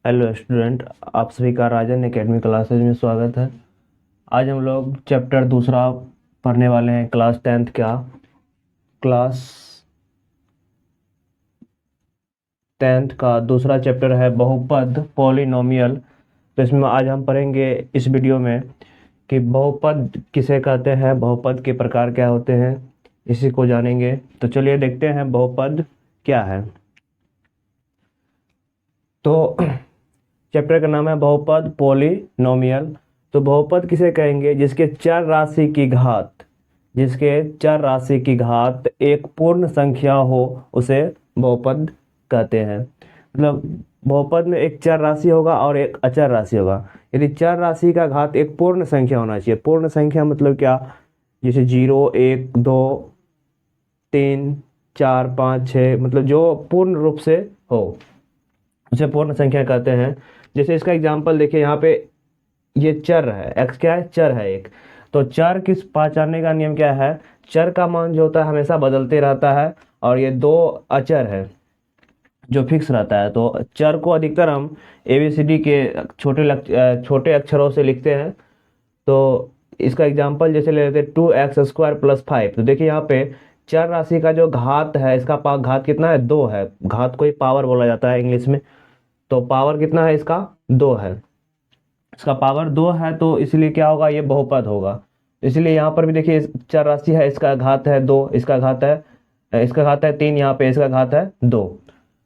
Hello student, आप सभी का राजन एकेडमी क्लासेज में स्वागत है। आज हम लोग चैप्टर दूसरा पढ़ने वाले हैं। क्लास टेंथ का दूसरा चैप्टर है बहुपद पॉलिनोमियल। तो इसमें आज हम पढ़ेंगे इस वीडियो में कि बहुपद किसे कहते हैं, बहुपद के प्रकार क्या होते हैं, इसी को जानेंगे। तो चलिए देखते हैं बहुपद क्या है। तो चैप्टर का नाम है बहुपद पॉलिनोमियल। तो बहुपद किसे कहेंगे? जिसके चर राशि की घात एक पूर्ण संख्या हो, उसे बहुपद कहते हैं। मतलब बहुपद में एक चर राशि होगा और एक अचर राशि होगा। यदि चर राशि का घात एक पूर्ण संख्या होना चाहिए। पूर्ण संख्या मतलब क्या? जैसे 0, 1, 2, 3, 4, 5, 6, मतलब जो पूर्ण रूप से हो उसे पूर्ण संख्या कहते हैं। जैसे इसका एग्जांपल देखिए, यहाँ पे ये चर है, एक्स क्या है? चर है एक। तो चर किस पहचानने का नियम क्या है? चर का मान जो होता है हमेशा बदलते रहता है, और ये दो अचर है जो फिक्स रहता है। तो चर को अधिकतर हम एबीसीडी के छोटे अक्षरों से लिखते हैं। तो इसका एग्जांपल जैसे ले लेते हैं 2x² + 5। तो देखिए यहाँ पे चर राशि का जो घात है, इसका घात कितना है? 2 है। घात को ही पावर बोला जाता है इंग्लिश में। तो पावर कितना है इसका? 2 है। इसका पावर 2 है, तो इसलिए क्या होगा? ये बहुपद होगा। इसलिए यहाँ पर भी देखिए चर राशि है, इसका घात है 2, इसका घात है 3, यहाँ पे इसका घात है 2।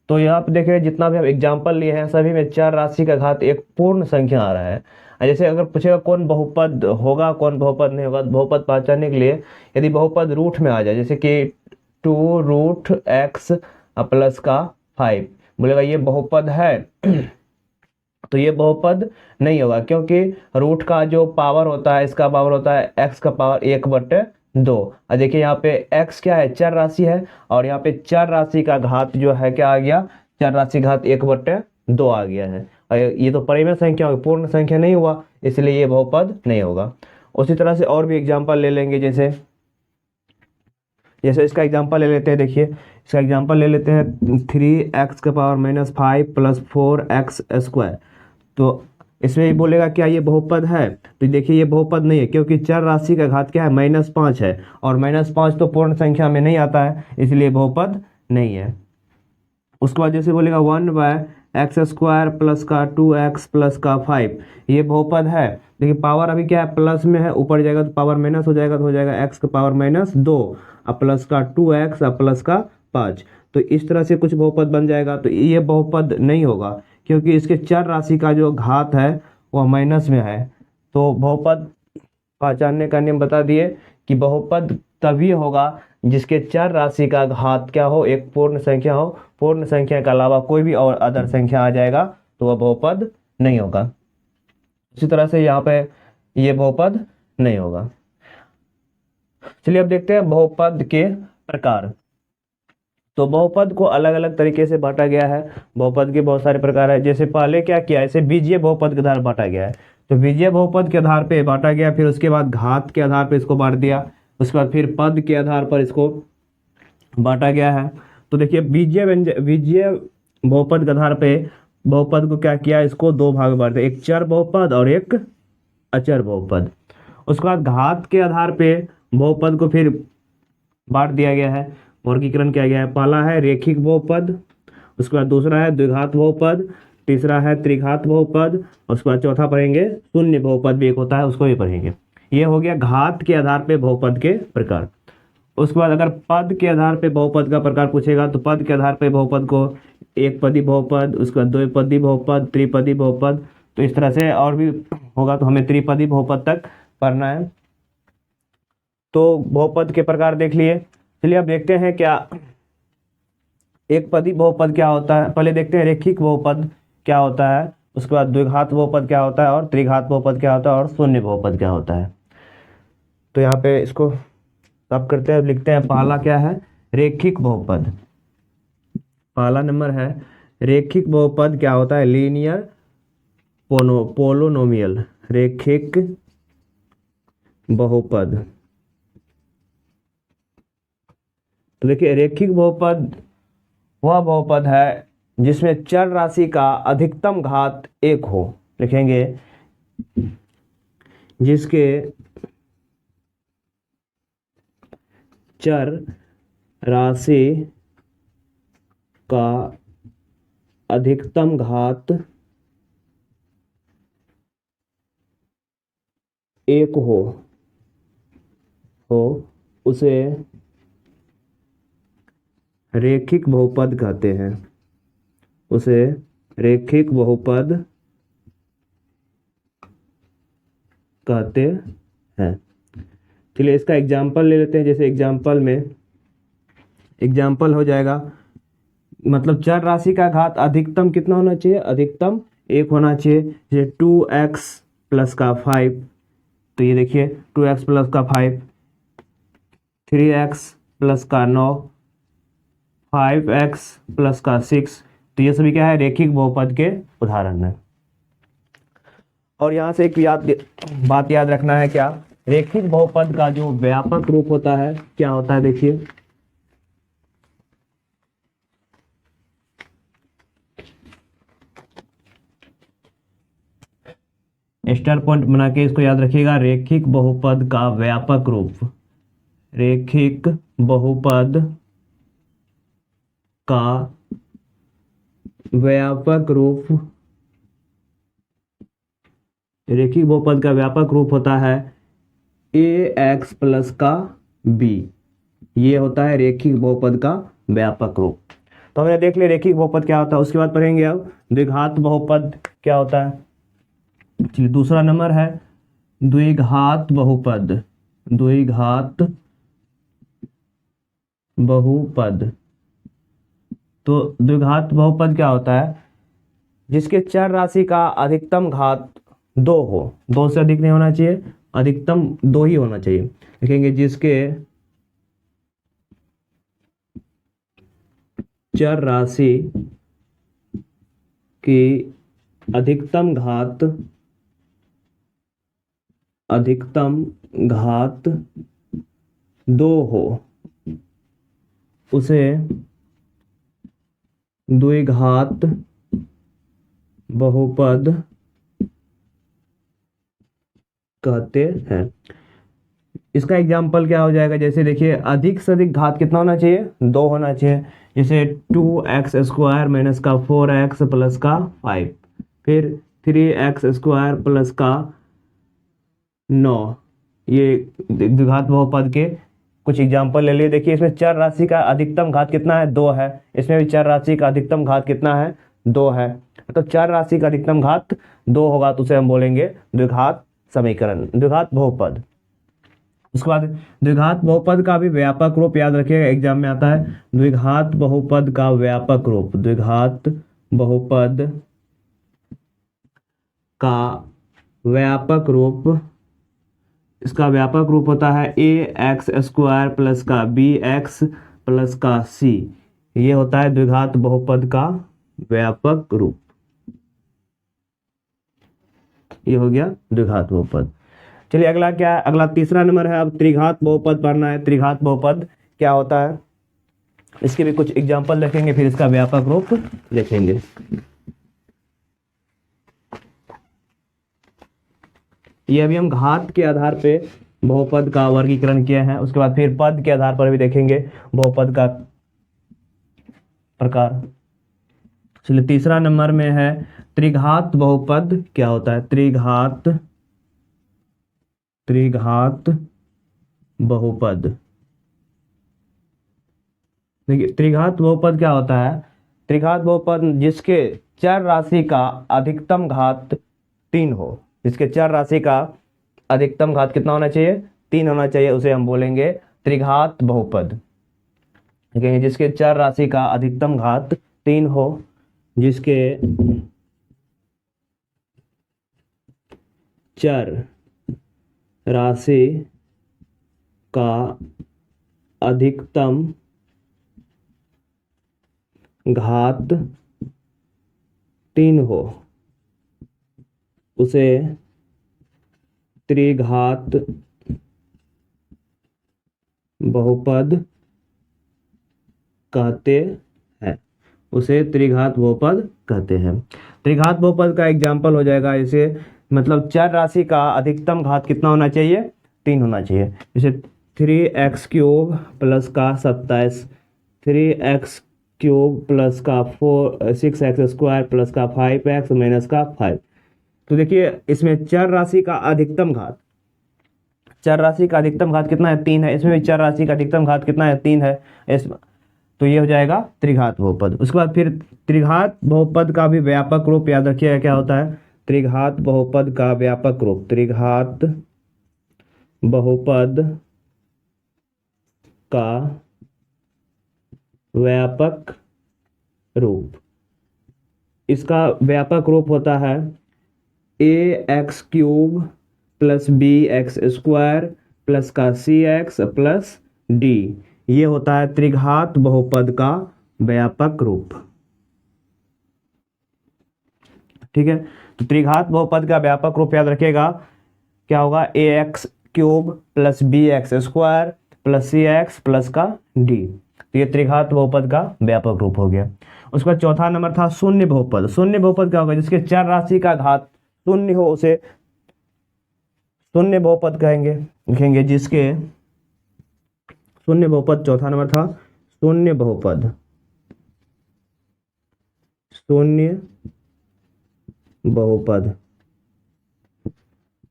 तो यहाँ पे देखिए जितना भी हम एग्जाम्पल लिए हैं सभी में चर राशि का घात एक पूर्ण संख्या आ रहा है। जैसे अगर पूछेगा कौन बहुपद होगा कौन बहुपद नहीं होगा, तो बहुपद पहचानने के लिए यदि बहुपद रूट में आ जाए, जैसे कि 2√x प्लस का 5, बोलेगा ये बहुपद है तो ये बहुपद नहीं होगा, क्योंकि रूट का जो पावर होता है, इसका पावर होता है x का पावर 1/2। और देखिए यहाँ पे x क्या है? चर राशि है, और यहाँ पे चर राशि का घात जो है क्या आ गया? चर राशि घात 1/2 आ गया है। और ये तो परिमेय संख्या होगी, पूर्ण संख्या नहीं हुआ, इसलिए ये बहुपद नहीं होगा। उसी तरह से और भी एग्जाम्पल ले लेंगे। जैसे जैसे इसका एग्जांपल ले लेते हैं। देखिए इसका एग्जांपल ले लेते हैं 3x⁻⁻5 + 4x²। तो इसमें ये बोलेगा क्या ये बहुपद है? तो देखिए ये बहुपद नहीं है, क्योंकि चर राशि का घात क्या है? -5 है, और -5 तो पूर्ण संख्या में नहीं आता है, इसलिए बहुपद नहीं है। उसके बाद जैसे बोलेगा 1/x² प्लस का 2x प्लस का 5, ये बहुपद है। देखिए पावर अभी क्या है? प्लस में है, ऊपर जाएगा तो पावर माइनस हो जाएगा, तो हो जाएगा x का पावर -2 और प्लस का 2x और प्लस का 5। तो इस तरह से कुछ बहुपद बन जाएगा। तो ये बहुपद नहीं होगा, क्योंकि इसके चर राशि का जो घात है वह माइनस में है। तो बहुपद पहचानने का नियम बता दिए कि बहुपद तभी होगा जिसके चर राशि का घात क्या हो? एक पूर्ण संख्या हो। पूर्ण संख्या के अलावा कोई भी और अदर संख्या आ जाएगा तो वह बहुपद नहीं होगा। इसी तरह से यहाँ पे ये बहुपद नहीं होगा। चलिए अब देखते हैं बहुपद के प्रकार। तो बहुपद को अलग अलग तरीके से बांटा गया है। बहुपद के बहुत सारे प्रकार है। जैसे पहले क्या किया, ऐसे बीजीय बहुपद के आधार बांटा गया है। तो बीजीय बहुपद के आधार पे बांटा गया, फिर उसके बाद घात के आधार पे इसको बांट दिया, उसके बाद फिर पद के आधार पर इसको बांटा गया है। तो देखिए बीजीय बहुपद के आधार पे बहुपद को क्या किया, इसको दो भाग में बांट दिया, एक चर बहुपद और एक अचर बहुपद। उसके बाद घात के आधार पे बहुपद को फिर बांट दिया गया है, वर्गीकरण किया गया है। पहला है रेखिक बहुपद, उसके बाद दूसरा है द्विघात बहुपद, तीसरा है त्रिघात बहुपद, उसके बाद चौथा पढ़ेंगे शून्य बहुपद भी एक होता है, उसको भी पढ़ेंगे। ये हो गया घात के आधार पे बहुपद के प्रकार। उसके बाद अगर पद के आधार पे बहुपद का प्रकार पूछेगा, तो पद के आधार पे बहुपद को एक पदी बहुपद, उसके बाद द्विपदी बहुपद, त्रिपदी बहुपद, तो इस तरह से और भी होगा। तो हमें त्रिपदी बहुपद तक पढ़ना है। तो बहुपद के प्रकार देख लिए। चलिए अब देखते हैं क्या एक पदी बहुपद क्या होता है। पहले देखते हैं रेखिक बहुपद क्या होता है, उसके बाद द्विघात बहुपद क्या होता है, और त्रिघात बहुपद क्या होता है, और शून्य बहुपद क्या होता है। तो यहाँ पे इसको सब करते हैं, लिखते हैं। पहला क्या है? रेखिक बहुपद। पहला नंबर है रेखिक बहुपद क्या होता है? लीनियर पोलोनोमियल रेखिक बहुपद। तो देखिए रेखिक बहुपद वह बहुपद है जिसमें चर राशि का अधिकतम घात 1 हो। लिखेंगे जिसके चर राशि का अधिकतम घात 1 हो उसे रेखिक बहुपद कहते हैं। उसे रेखिक बहुपद कहते हैं। चलिए इसका एग्जाम्पल ले लेते हैं। जैसे एग्जाम्पल हो जाएगा, मतलब चर राशि का घात अधिकतम कितना होना चाहिए? अधिकतम 1 होना चाहिए। जैसे 2x प्लस का 5, तो ये देखिए 2x प्लस का 5, 3x प्लस का 9, 5x प्लस का 6, तो ये सभी क्या है? रेखिक बहुपद के उदाहरण है। और यहाँ से एक बात याद रखना है, क्या? रेखिक बहुपद का जो व्यापक रूप होता है क्या होता है? देखिए स्टार पॉइंट बना के इसको याद रखिएगा। रेखिक बहुपद का व्यापक रूप, रेखिक बहुपद का व्यापक रूप, रेखिक बहुपद का व्यापक रूप होता है ax प्लस का b। ये होता है रेखिक बहुपद का व्यापक रूप। तो हमने देख लिया रेखिक बहुपद क्या होता है। उसके बाद पढ़ेंगे अब द्विघात बहुपद क्या होता है। चलिए दूसरा नंबर है द्विघात बहुपद। द्विघात बहुपद, तो द्विघात बहुपद क्या होता है? जिसके चर राशि का अधिकतम घात 2 हो, 2 से अधिक नहीं होना चाहिए, अधिकतम 2 ही होना चाहिए। लिखेंगे जिसके चर राशि की अधिकतम घात 2 हो उसे द्विघात बहुपद कहते हैं। इसका एग्जाम्पल क्या हो जाएगा? जैसे देखिए अधिक से अधिक घात कितना होना चाहिए? 2 होना चाहिए। जैसे 2x स्क्वायर माइनस का 4x प्लस का 5, फिर 3x स्क्वायर प्लस का 9। ये द्विघात बहुपद के कुछ एग्जाम्पल ले लिए। देखिए इसमें चर राशि का अधिकतम घात कितना है? 2 है। इसमें भी चर राशि का अधिकतम घात कितना है? 2 है। तो चर राशि का अधिकतम घात 2 होगा तो उसे हम बोलेंगे द्विघात समीकरण, द्विघात बहुपद। उसके बाद द्विघात बहुपद का भी व्यापक रूप याद रखिएगा, एग्जाम में आता है। द्विघात बहुपद का व्यापक रूप, द्विघात बहुपद का व्यापक रूप, इसका व्यापक रूप होता है ax स्क्वायर प्लस का bx प्लस का c। ये होता है द्विघात बहुपद का व्यापक रूप। ये हो गया द्विघात बहुपद। चलिए अगला क्या है? अगला तीसरा नंबर है। अब त्रिघात बहुपद पढ़ना है। त्रिघात बहुपद क्या होता है? इसके भी कुछ एग्जाम्पल देखेंगे, फिर इसका व्यापक रूप देखेंगे। ये अभी हम घात के आधार पे बहुपद का वर्गीकरण किए हैं। उसके बाद फिर पद के आधार पर भी देखेंगे बहुपद का प्रकार। चलिए तीसरा नंबर में है त्रिघात बहुपद क्या होता है? त्रिघात बहुपद। देखिए त्रिघात बहुपद क्या होता है? त्रिघात बहुपद जिसके चर राशि का अधिकतम घात 3 हो। जिसके चर राशि का अधिकतम घात कितना होना चाहिए? 3 होना चाहिए, उसे हम बोलेंगे त्रिघात बहुपद। देखेंगे जिसके चर राशि का अधिकतम घात 3 हो, जिसके चर राशि का अधिकतम घात 3 हो उसे त्रिघात बहुपद कहते हैं। उसे त्रिघात बहुपद कहते हैं। त्रिघात बहुपद का एग्जाम्पल हो जाएगा इसे, मतलब चर राशि का अधिकतम घात कितना होना चाहिए, 3 होना चाहिए। जैसे 3x³ प्लस का 27, 3x³ प्लस का 6x² प्लस का 5x माइनस का 5। तो देखिए इसमें चर राशि का अधिकतम घात, चर राशि का अधिकतम घात कितना है, 3 है। इसमें भी चर राशि का अधिकतम घात कितना है, 3 है। इस तो ये हो जाएगा त्रिघात बहुपद। उसके बाद फिर त्रिघात बहुपद का भी व्यापक रूप याद रखिएगा क्या होता है, त्रिघात बहुपद का व्यापक रूप, त्रिघात बहुपद का व्यापक रूप, इसका व्यापक रूप होता है ax³ प्लस bx² प्लस का cx प्लस d। ये होता है त्रिघात बहुपद का व्यापक रूप। ठीक है, तो त्रिघात बहुपद का व्यापक रूप याद रखिएगा क्या होगा, ax³ plus bx² plus cx plus का d। तो ये त्रिघात बहुपद का व्यापक रूप हो गया। उसका चौथा नंबर था शून्य बहुपद। शून्य बहुपद क्या होगा, जिसके चर राशि का घात शून्य हो उसे शून्य बहुपद कहेंगे, लिखेंगे जिसके शून्य बहुपद। चौथा नंबर था शून्य बहुपद, शून्य बहुपद।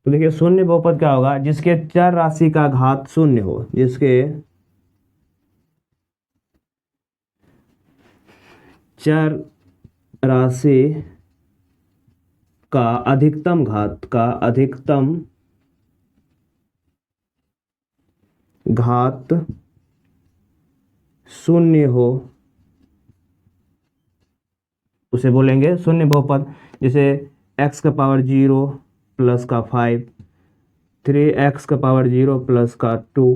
तो देखिए शून्य बहुपद क्या होगा, जिसके चर राशि का घात शून्य हो, जिसके चर राशि का अधिकतम घात, का अधिकतम घात शून्य हो, उसे बोलेंगे शून्य बहुपद। जैसे x⁻0 प्लस का 5, 3x⁻0 प्लस का 2।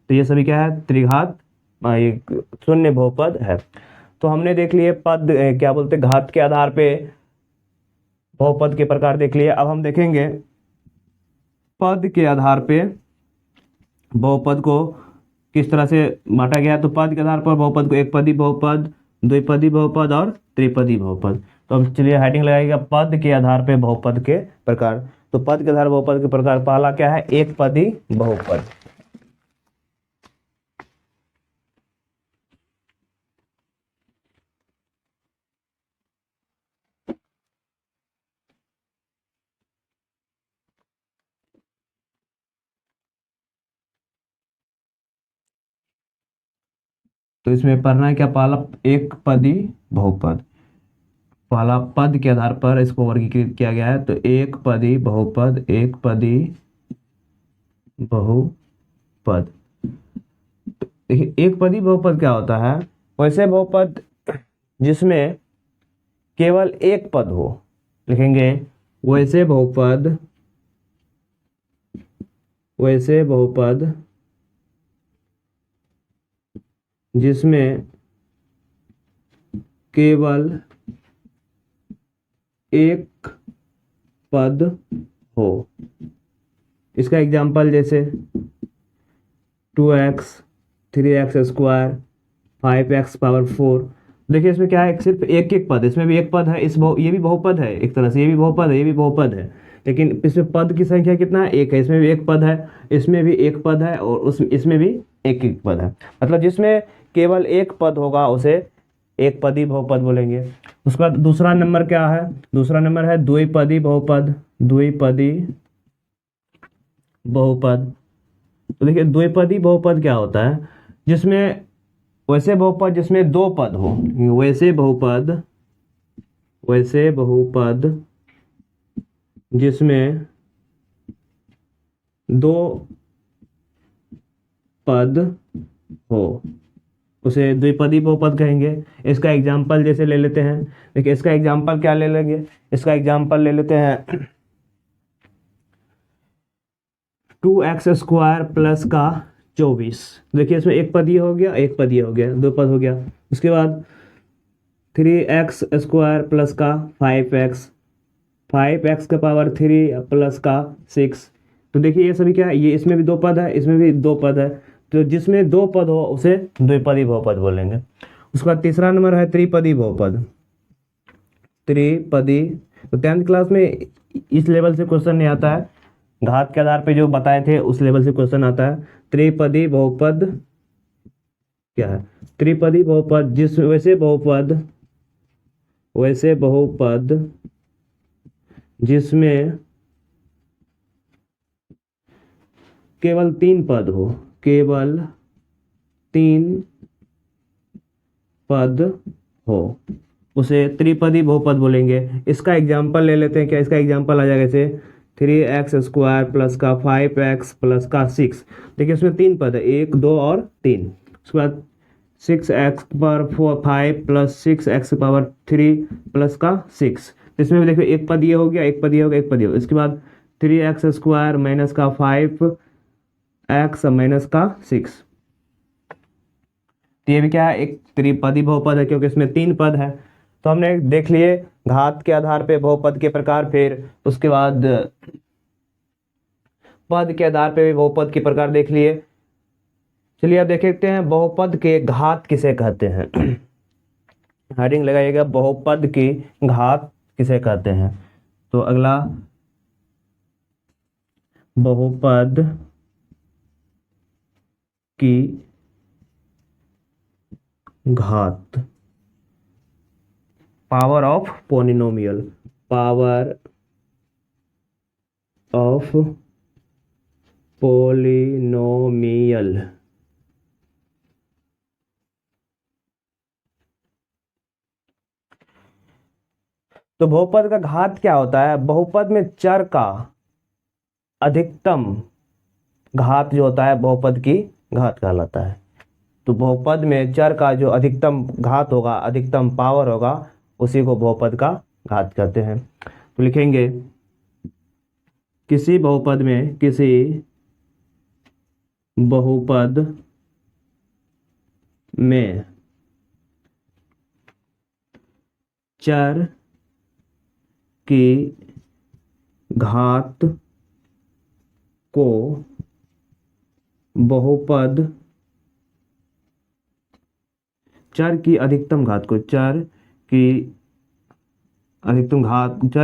तो ये सभी क्या है, त्रिघात एक शून्य बहुपद है। तो हमने देख लिए पद क्या बोलते घात के आधार पे बहुपद के प्रकार देख लिए। अब हम देखेंगे पद के आधार पे बहुपद को किस तरह से बांटा गया है। तो पद के आधार पर बहुपद को एक पदी बहुपद, द्विपदी बहुपद और त्रिपदी बहुपद। तो अब चलिए हेडिंग लगाइएगा पद के आधार पे बहुपद के प्रकार। तो पद के आधार बहुपद के प्रकार पहला क्या है, एक पदी बहुपद। तो इसमें पढ़ना है क्या, पहला एक पदी बहुपद, पहला पद के आधार पर इसको वर्गीकृत किया गया है। तो एक पदी बहुपद, एक पदी बहुपद। तो देखिए एक पदी बहुपद क्या होता है, वैसे बहुपद जिसमें केवल एक पद हो, लिखेंगे वैसे बहुपद, वैसे बहुपद जिसमें केवल एक पद हो। इसका एग्जाम्पल जैसे 2x, 3x², 5x⁴। देखिए इसमें क्या है, सिर्फ एक एक पद, इसमें भी एक पद है, ये भी बहुपद है एक तरह से, ये भी बहुपद है, ये भी बहुपद है। लेकिन इसमें पद की संख्या कितना है, एक है। इसमें भी एक पद है, इसमें भी एक पद है, और इसमें भी एक एक पद है। मतलब जिसमें केवल एक पद होगा उसे एक पदी बहुपद बोलेंगे। उसके बाद दूसरा नंबर क्या है, दूसरा नंबर है द्विपदी बहुपद, द्विपदी बहुपद। तो देखिए द्विपदी बहुपद क्या होता है, जिसमें वैसे बहुपद जिसमें दो पद हो, वैसे बहुपद, वैसे बहुपद जिसमें दो पद हो उसे द्विपदी बहुपद कहेंगे। इसका एग्जाम्पल जैसे ले लेते हैं, देखिए इसका एग्जाम्पल क्या ले लेंगे, इसका एग्जाम्पल ले लेते हैं 2x² प्लस का 24। देखिए इसमें एक पद ये हो गया, एक पद ये हो गया, दो पद हो गया। उसके बाद 3x² प्लस का 5x, 5x⁻³ प्लस का 6। तो देखिए ये सभी क्या है, ये इसमें भी दो पद है, इसमें भी दो पद है। तो जिसमें दो पद हो उसे द्विपदी बहुपद बोलेंगे। उसके बाद तीसरा नंबर है त्रिपदी बहुपद। त्रिपदी, तो 10th क्लास में इस लेवल से क्वेश्चन नहीं आता है, घात के आधार पे जो बताए थे उस लेवल से क्वेश्चन आता है। त्रिपदी बहुपद क्या है? त्रिपदी बहुपद वैसे बहुपद जिसमें केवल 3 पद हो, केवल 3 पद हो, उसे त्रिपदी बहुपद बोलेंगे। इसका एग्जाम्पल ले लेते हैं। क्या इसका एग्जाम्पल आ जाएगा? जैसे 3x² प्लस का 5x प्लस का 6। देखिए इसमें 3 पद है, 1 2 और 3। उसके बाद 6x पर 5 प्लस 6x पावर 3 प्लस का 6। इसमें भी देखिए एक पद ये हो गया, एक पद ये हो गया, एक पद ये हो गया। इसके बाद 3x² माइनस का 5x माइनस का 6। तो ये भी क्या है? एक त्रिपदी बहुपद है, क्योंकि इसमें 3 पद है। तो हमने देख लिए घात के आधार पे बहुपद के प्रकार, फिर उसके बाद पद के आधार पे भी बहुपद के प्रकार देख लिए। चलिए अब देखते हैं बहुपद के घात किसे कहते हैं। हेडिंग लगाइएगा, बहुपद की घात किसे कहते हैं। तो अगला, बहुपद की घात, power of polynomial, power of polynomial. तो बहुपद का घात क्या होता है? बहुपद में चर का अधिकतम घात जो होता है बहुपद की घात कहलाता है। तो बहुपद में चर का जो अधिकतम घात होगा, अधिकतम पावर होगा, उसी को बहुपद का घात कहते हैं। तो लिखेंगे किसी बहुपद में चर की घात को बहुपद, चर की अधिकतम घात को, चर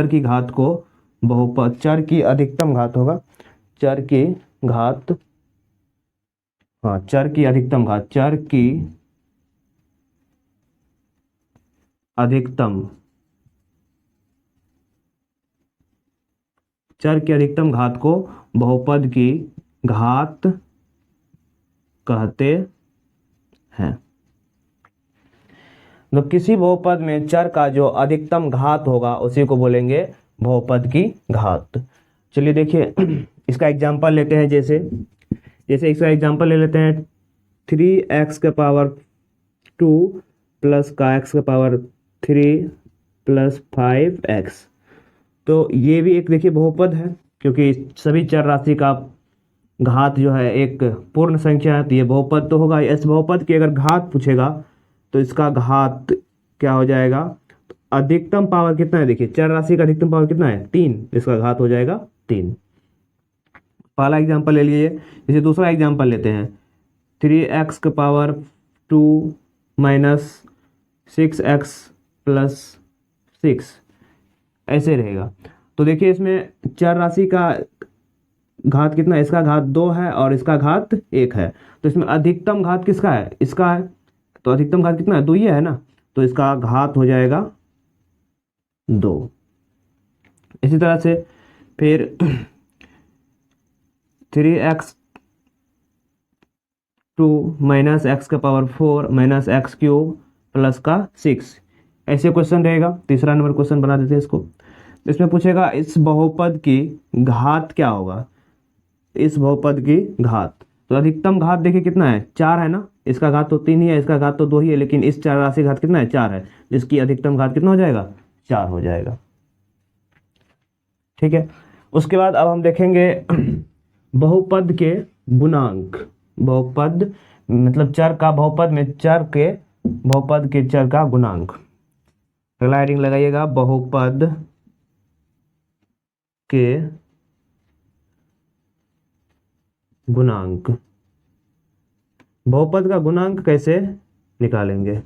की घात को बहुपद, चर की अधिकतम घात होगा, चर की घात, हाँ चर की अधिकतम घात, चर की अधिकतम घात को बहुपद की घात कहते हैं। तो किसी बहुपद में चर का जो अधिकतम घात होगा उसी को बोलेंगे बहुपद की घात। चलिए देखिए इसका एग्जांपल लेते हैं। जैसे इसका एग्जांपल ले लेते हैं 3x के पावर 2 प्लस का x के पावर 3 प्लस 5x। तो ये भी एक देखिए बहुपद है, क्योंकि सभी चर राशि का घात जो है एक पूर्ण संख्या है, तो ये बहुपद तो होगा। इस बहुपद की अगर घात पूछेगा तो इसका घात क्या हो जाएगा? तो अधिकतम पावर कितना है? देखिए चर राशि का अधिकतम पावर कितना है? 3। इसका घात हो जाएगा 3। पहला एग्जांपल ले लीजिए। जैसे दूसरा एग्जांपल लेते हैं 3x के पावर 2 माइनस 6x प्लस 6, ऐसे रहेगा। तो देखिए इसमें चर राशि का घात कितना है? इसका घात 2 है और इसका घात 1 है। तो इसमें अधिकतम घात किसका है? इसका है। तो अधिकतम घात कितना है? 2 ही है ना, तो इसका घात हो जाएगा 2। इसी तरह से फिर 3x² माइनस x का पावर 4 माइनस x³ प्लस का 6, ऐसे क्वेश्चन रहेगा। तीसरा नंबर क्वेश्चन बना देते हैं इसको। इसमें पूछेगा इस बहुपद की घात क्या होगा? इस बहुपद की घात, तो अधिकतम घात देखिए कितना है? 4 है ना, इसका घात तो 3 ही है, इसका घात तो 2 ही है, लेकिन इस चर राशि घात कितना है? 4 है, जिसकी अधिकतम घात कितना हो जाएगा? 4 हो जाएगा। ठीक है। उसके बाद अब हम देखेंगे बहुपद के गुणांक। बहुपद मतलब चर का बहुपद में बहुपद के चर का गुणांक। अगला हेडिंग लगाइएगा, बहुपद के गुणांक। बहुपद का गुणांक कैसे निकालेंगे?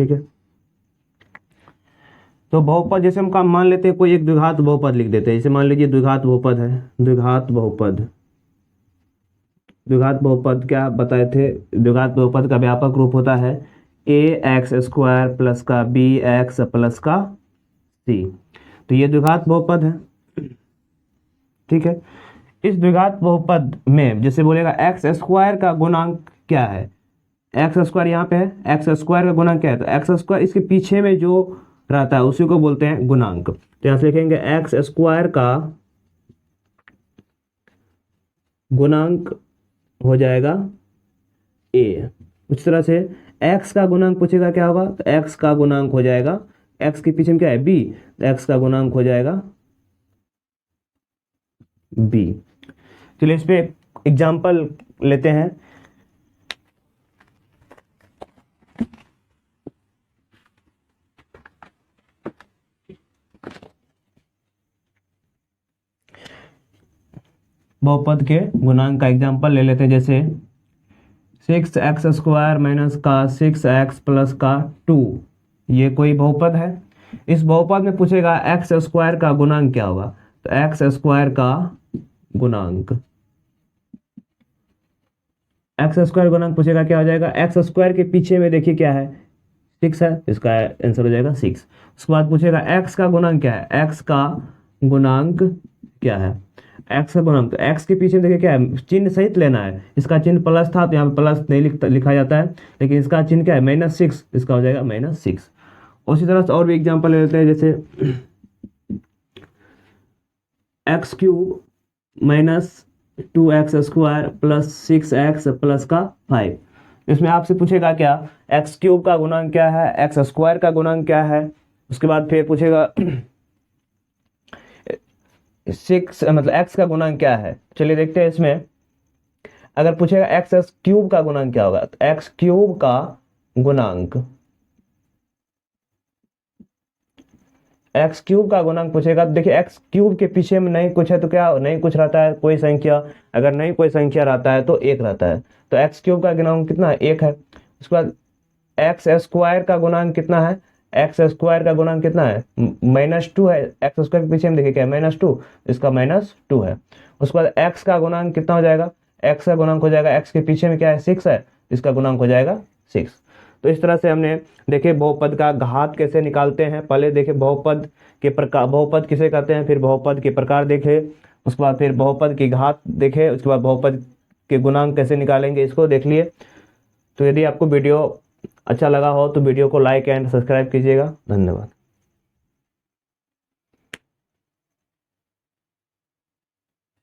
ठीक है। तो बहुपद जैसे हम काम मान लेते हैं, कोई एक द्विघात बहुपद लिख देते हैं, जैसे मान लीजिए द्विघात बहुपद है, द्विघात बहुपद। द्विघात बहुपद क्या बताए थे, द्विघात बहुपद का व्यापक रूप होता है ए एक्स स्क्वायर प्लस का बी एक्स प्लस का सी। तो ये द्विघात बहुपद है, ठीक है। इस द्विघात बहुपद में जैसे बोलेगा एक्स स्क्वायर का गुणांक क्या है, एक्स स्क्वायर यहाँ पे है, एक्स स्क्वायर का गुणांक क्या है, तो एक्स स्क्वायर इसके पीछे में जो रहता है उसी को बोलते हैं गुणांक। तो यहाँ से लिखेंगे एक्स स्क्वायर का गुणांक हो जाएगा ए। उस तरह से x का गुणांक पूछेगा क्या होगा, तो x का गुणांक हो जाएगा, x के पीछे में क्या है b, तो x का गुणांक हो जाएगा b। चलिए इस पे एग्जाम्पल लेते हैं। बहुपद के गुणांक का एग्जाम्पल ले लेते हैं, जैसे 6x स्क्वायर माइनस का 6x प्लस का 2, ये कोई बहुपद है। इस बहुपद में पूछेगा एक्स स्क्वायर का गुणांक क्या होगा, तो एक्स स्क्वायर का गुणांक, एक्स स्क्वायर गुणांक पूछेगा क्या हो जाएगा, एक्स स्क्वायर के पीछे में देखिए क्या है 6 है, इसका आंसर हो जाएगा 6। उसके बाद पूछेगा एक्स का गुणांक क्या है, एक्स का गुणांक क्या है, एक्स का गुणांक, तो एक्स के पीछे देखिए क्या है, चिन्ह सहित लेना है, इसका चिन्ह प्लस था तो यहाँ पे प्लस नहीं लिखा जाता है, लेकिन इसका चिन्ह क्या है -6, इसका हो जाएगा -6। उसी तरह से और भी एग्जांपल ले लेते हैं, जैसे x cube minus 2x square plus 6x plus का 5। इसमें आपसे पूछेगा क्या, एक्स क्यूब का गुणांक क्या है, एक्स स्क्वायर का गुणांक क्या है, उसके बाद फिर पूछेगा 6 मतलब x का गुणांक क्या है। चलिए देखते हैं इसमें, अगर पूछेगा एक्स क्यूब का गुणांक क्या होगा, तो एक्स क्यूब का गुणांक, एक्स क्यूब का गुणांक पूछेगा, देखिए एक्स क्यूब के पीछे में नहीं कुछ है तो क्या नहीं कुछ रहता है, कोई संख्या, अगर नहीं कोई संख्या रहता है तो 1 रहता है, तो एक्स क्यूब का गुणांक कितना है, 1 है। उसके बाद एक्स स्क्वायर का गुणांक कितना है, एक्स स्क्वायर का गुणांक कितना है, -2 है, एक्स स्क्वायर के पीछे में देखिए क्या है -2, इसका -2 है। उसके बाद एक्स का गुणांक कितना हो जाएगा, एक्स का गुणांक हो जाएगा, एक्स के पीछे में क्या है 6 है, इसका गुणांक हो जाएगा 6। तो इस तरह से हमने देखे बहुपद का घात कैसे निकालते हैं, पहले देखे बहुपद के प्रकार, बहुपद किसे कहते हैं, फिर बहुपद के प्रकार देखे, उसके बाद फिर बहुपद की घात देखे, उसके बाद बहुपद के गुणांक कैसे निकालेंगे इसको देख लिए। तो यदि आपको वीडियो अच्छा लगा हो तो वीडियो को लाइक एंड सब्सक्राइब कीजिएगा। धन्यवाद।